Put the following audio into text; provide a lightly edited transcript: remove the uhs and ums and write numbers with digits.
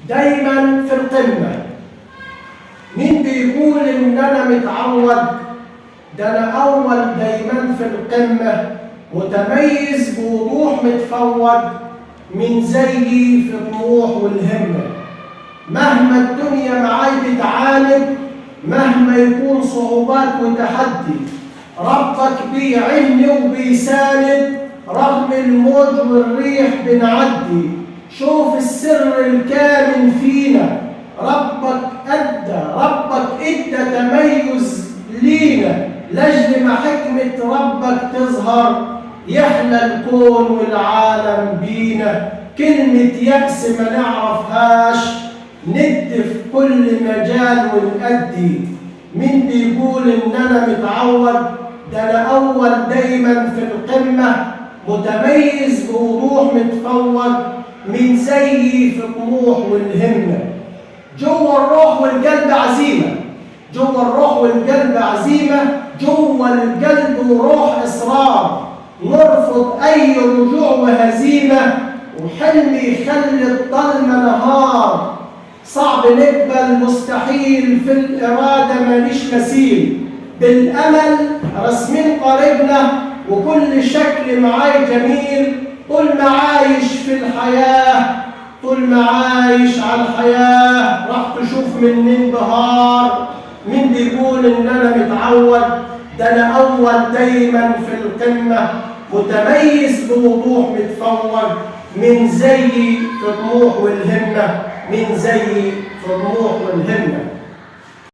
دايما في القمة. مين بيقول إن أنا متعود؟ ده أنا أول دايما في القمة، متميز بوضوح متفوق، من زيي في الطموح والهمة. مهما الدنيا معاي بتعاند، مهما يكون صعوبات وتحدي، ربك بيعني وبيساند، رغم الموج والريح بنعدي. شوف السر الكامن فينا، ربك ادى تميز لينا، لاجل ما حكمة ربك تظهر، يحلى الكون والعالم بينا. كلمة يأس ما نعرفهاش، ند في كل مجال ونأدي. مين بيقول إن أنا متعود؟ ده أنا أول دايما في القمة، متميز بوضوح متفوق، من زيي في الطموح والهمة. جوه الروح والقلب عزيمة، جوه الروح والقلب عزيمة، جوه القلب وروح إصرار، نرفض أي رجوع وهزيمة، وحلم يخلي الظلمة نهار. صعب نقبل مستحيل، في الإرادة ماليش مثيل، بالأمل رسمين قريبنا، وكل شكل معاي جميل. طول ما عايش في الحياة، طول ما عايش على الحياة، راح تشوف مني انبهار. مين بيقول إن أنا متعود؟ ده أنا أول دايما في القمة، متميز بوضوح متفوق، من زيي في الطموح والهمة، من زيي في الطموح والهمة.